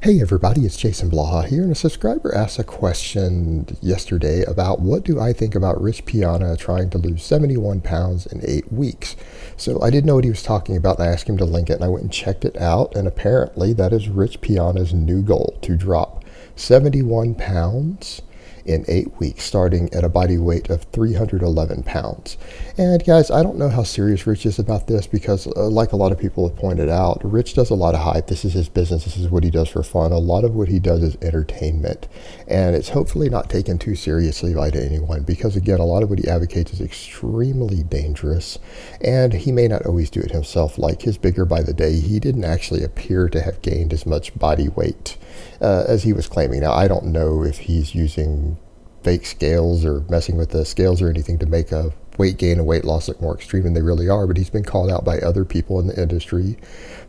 Hey everybody, it's Jason Blaha here, and a subscriber asked a question yesterday about what do I think about Rich Piana trying to lose 71 pounds in 8 weeks. So I didn't know what he was talking about, and I asked him to link it, and I went and checked it out, and apparently that is Rich Piana's new goal, to drop 71 pounds in 8 weeks, starting at a body weight of 311 pounds. And guys, I don't know how serious Rich is about this because, like a lot of people have pointed out, Rich does a lot of hype. This is his business. This is what he does for fun. A lot of what he does is entertainment. And it's hopefully not taken too seriously by anyone because, again, a lot of what he advocates is extremely dangerous. And he may not always do it himself. Like his Bigger by the Day, he didn't actually appear to have gained as much body weight as he was claiming. Now, I don't know if he's using fake scales or messing with the scales or anything to make a weight gain and weight loss look more extreme than they really are, but he's been called out by other people in the industry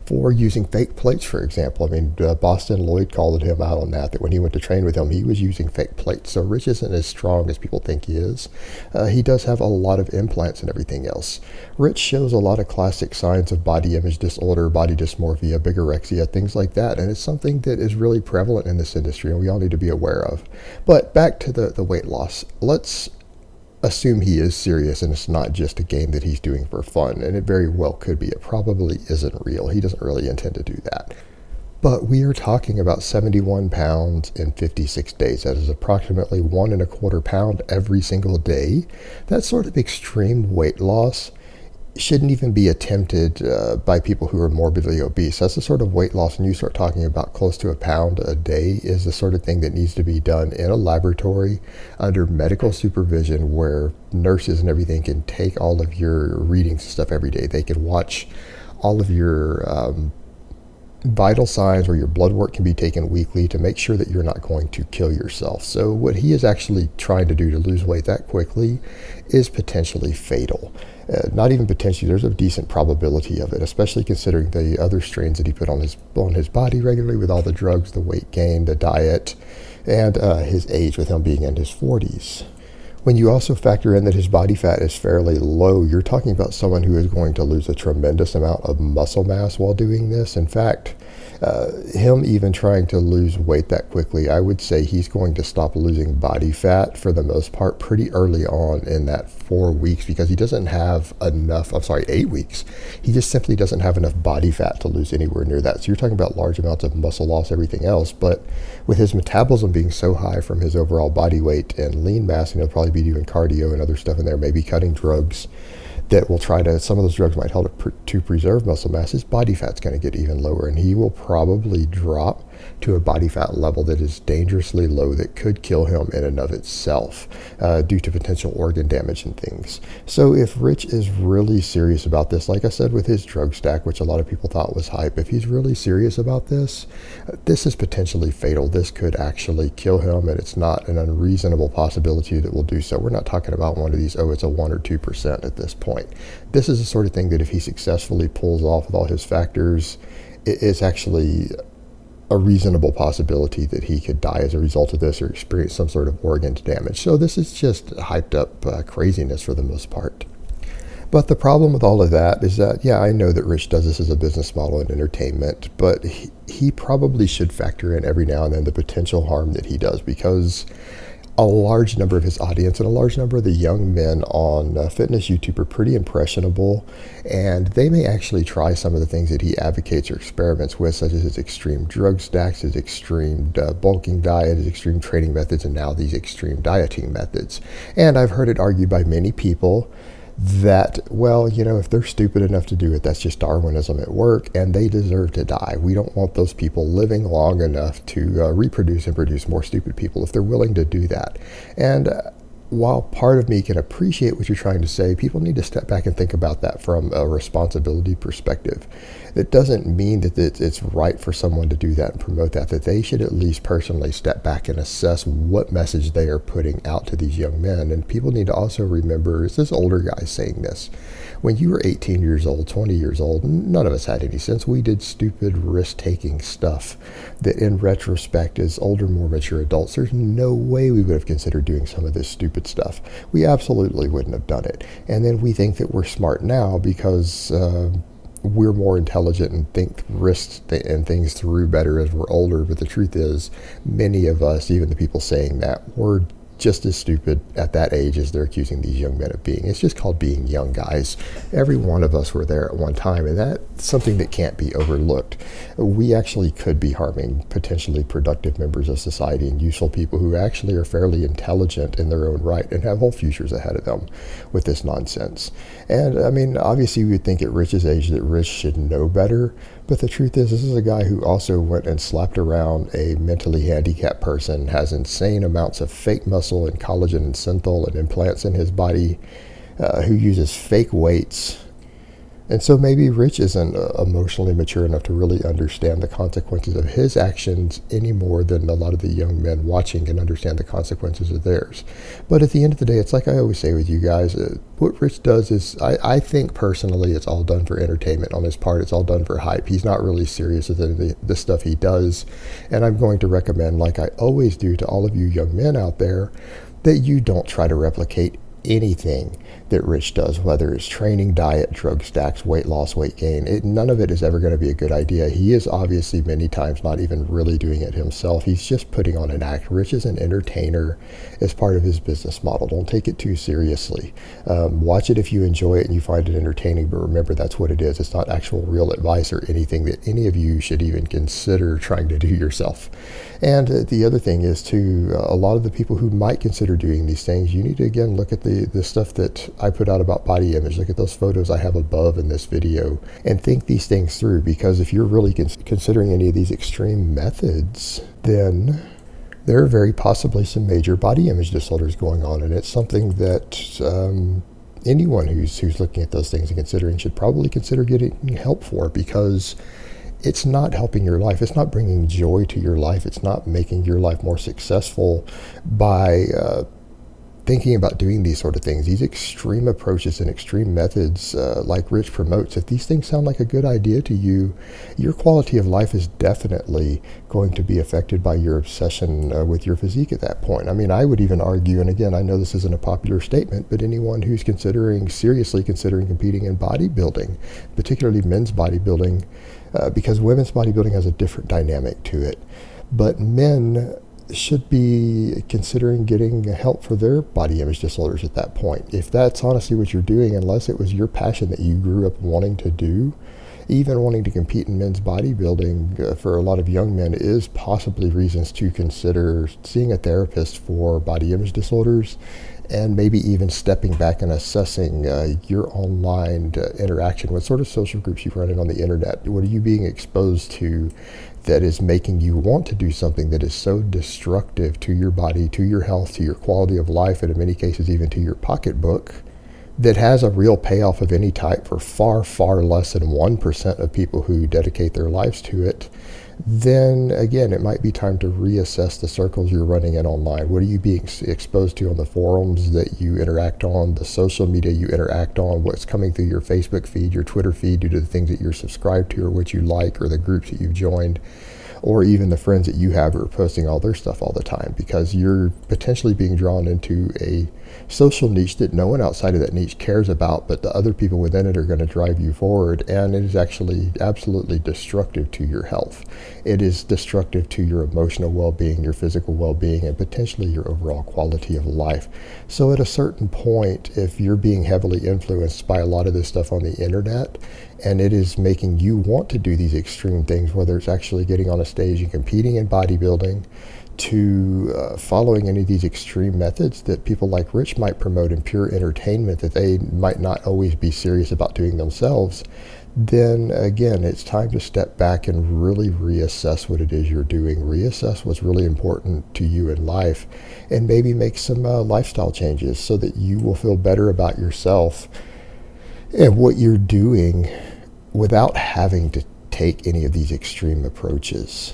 for using fake plates, for example. I mean, Boston Lloyd called him out on that when he went to train with him, he was using fake plates. So Rich isn't as strong as people think he is. He does have a lot of implants and everything else. Rich shows a lot of classic signs of body image disorder, body dysmorphia, bigorexia, things like that, and it's something that is really prevalent in this industry and we all need to be aware of. But back to the weight loss. Let's assume he is serious and it's not just a game that he's doing for fun, and it very well could be. It probably isn't real. He doesn't really intend to do that. But we are talking about 71 pounds in 56 days. That is approximately 1.25 pounds every single day. That sort of extreme weight loss shouldn't even be attempted by people who are morbidly obese. That's the sort of weight loss, and you start talking about close to a pound a day, is the sort of thing that needs to be done in a laboratory under medical supervision where nurses and everything can take all of your readings and stuff every day. They can watch all of your vital signs, or your blood work can be taken weekly to make sure that you're not going to kill yourself. So what he is actually trying to do to lose weight that quickly is potentially fatal. Not even potentially, there's a decent probability of it, especially considering the other strains that he put on his body regularly with all the drugs, the weight gain, the diet, and his age, with him being in his 40s. When you also factor in that his body fat is fairly low, you're talking about someone who is going to lose a tremendous amount of muscle mass while doing this. In fact, him even trying to lose weight that quickly, I would say he's going to stop losing body fat for the most part pretty early on in that 4 weeks, because he doesn't have enough, 8 weeks. He just simply doesn't have enough body fat to lose anywhere near that. So you're talking about large amounts of muscle loss, everything else, but with his metabolism being so high from his overall body weight and lean mass, and he'll probably be doing cardio and other stuff in there, maybe cutting drugs that will try to, some of those drugs might help to preserve muscle mass, his body fat's going to get even lower, and he will probably drop to a body fat level that is dangerously low, that could kill him in and of itself due to potential organ damage and things. So if Rich is really serious about this, like I said with his drug stack, which a lot of people thought was hype, if he's really serious about this, this is potentially fatal. This could actually kill him, and it's not an unreasonable possibility that will do so. We're not talking about one of these, it's a 1 or 2% at this point. This is the sort of thing that if he successfully pulls off with all his factors, it's actually a reasonable possibility that he could die as a result of this or experience some sort of organ damage. So this is just hyped up craziness for the most part. But the problem with all of that is that, yeah, I know that Rich does this as a business model and entertainment, but he probably should factor in every now and then the potential harm that he does, because a large number of his audience and a large number of the young men on fitness YouTube are pretty impressionable, and they may actually try some of the things that he advocates or experiments with, such as his extreme drug stacks, his extreme bulking diet, his extreme training methods, and now these extreme dieting methods. And I've heard it argued by many people that, well, if they're stupid enough to do it, that's just Darwinism at work, and they deserve to die. We don't want those people living long enough to reproduce and produce more stupid people if they're willing to do that. And while part of me can appreciate what you're trying to say, people need to step back and think about that from a responsibility perspective. It doesn't mean that it's right for someone to do that and promote that they should at least personally step back and assess what message they are putting out to these young men. And people need to also remember, it's this older guy saying this. When you were 18 years old, 20 years old, none of us had any sense. We did stupid, risk-taking stuff that in retrospect, as older, more mature adults, there's no way we would have considered doing some of this stupid stuff. We absolutely wouldn't have done it. And then we think that we're smart now because we're more intelligent and think risks and things through better as we're older. But the truth is, many of us, even the people saying that, were just as stupid at that age as they're accusing these young men of being. It's just called being young, guys. Every one of us were there at one time, and that's something that can't be overlooked. We actually could be harming potentially productive members of society and useful people who actually are fairly intelligent in their own right and have whole futures ahead of them with this nonsense. And I mean, obviously you would think at Rich's age that Rich should know better, but the truth is, this is a guy who also went and slapped around a mentally handicapped person, has insane amounts of fake muscle and collagen and synthol and implants in his body, who uses fake weights. And so maybe Rich isn't emotionally mature enough to really understand the consequences of his actions any more than a lot of the young men watching can understand the consequences of theirs. But at the end of the day, it's like I always say with you guys, what Rich does is, I think personally, it's all done for entertainment on his part. It's all done for hype. He's not really serious with the stuff he does. And I'm going to recommend, like I always do to all of you young men out there, that you don't try to replicate anything that Rich does, whether it's training, diet, drug stacks, weight loss, weight gain. None of it is ever going to be a good idea. He is obviously many times not even really doing it himself. He's just putting on an act. Rich is an entertainer as part of his business model. Don't take it too seriously. Watch it if you enjoy it and you find it entertaining, but remember, that's what it is. It's not actual real advice or anything that any of you should even consider trying to do yourself. And the other thing is, to a lot of the people who might consider doing these things, you need to again look at the stuff that I put out about body image. Look at those photos I have above in this video and think these things through, because if you're really considering any of these extreme methods, then there are very possibly some major body image disorders going on, and it's something that anyone who's looking at those things and considering should probably consider getting help for, because it's not helping your life. It's not bringing joy to your life. It's not making your life more successful by thinking about doing these sort of things. These extreme approaches and extreme methods like Rich promotes, if these things sound like a good idea to you, your quality of life is definitely going to be affected by your obsession with your physique at that point. I mean, I would even argue, and again, I know this isn't a popular statement, but anyone who's seriously considering competing in bodybuilding, particularly men's bodybuilding, because women's bodybuilding has a different dynamic to it, but men should be considering getting help for their body image disorders at that point. If that's honestly what you're doing, unless it was your passion that you grew up wanting to do, even wanting to compete in men's bodybuilding for a lot of young men is possibly reasons to consider seeing a therapist for body image disorders, and maybe even stepping back and assessing your online interaction. What sort of social groups you run in on the internet? What are you being exposed to that is making you want to do something that is so destructive to your body, to your health, to your quality of life, and in many cases even to your pocketbook, that has a real payoff of any type for far, far less than 1% of people who dedicate their lives to it? Then again, it might be time to reassess the circles you're running in online. What are you being exposed to on the forums that you interact on, the social media you interact on, what's coming through your Facebook feed, your Twitter feed, due to the things that you're subscribed to or what you like, or the groups that you've joined, or even the friends that you have who are posting all their stuff all the time, because you're potentially being drawn into a social niche that no one outside of that niche cares about, but the other people within it are going to drive you forward, and it is actually absolutely destructive to your health. It is destructive to your emotional well-being, your physical well-being, and potentially your overall quality of life. So at a certain point, if you're being heavily influenced by a lot of this stuff on the internet, and it is making you want to do these extreme things, whether it's actually getting on a stage and competing in bodybuilding, to following any of these extreme methods that people like Rich might promote in pure entertainment that they might not always be serious about doing themselves, then again, it's time to step back and really reassess what it is you're doing, reassess what's really important to you in life, and maybe make some lifestyle changes so that you will feel better about yourself and what you're doing without having to take any of these extreme approaches.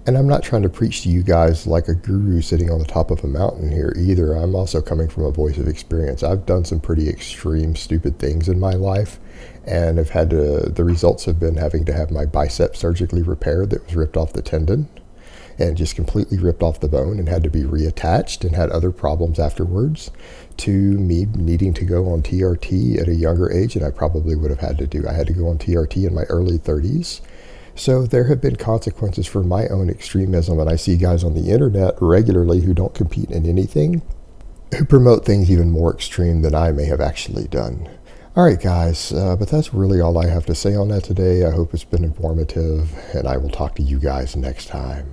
And I'm not trying to preach to you guys like a guru sitting on the top of a mountain here either. I'm also coming from a voice of experience. I've done some pretty extreme, stupid things in my life, and I've had the results have been having to have my bicep surgically repaired that was ripped off the tendon. and just completely ripped off the bone and had to be reattached and had other problems afterwards, to me needing to go on TRT at a younger age, and I probably would have had to do. I had to go on TRT in my early 30s. So there have been consequences for my own extremism, and I see guys on the internet regularly who don't compete in anything, who promote things even more extreme than I may have actually done. All right, guys, but that's really all I have to say on that today. I hope it's been informative, and I will talk to you guys next time.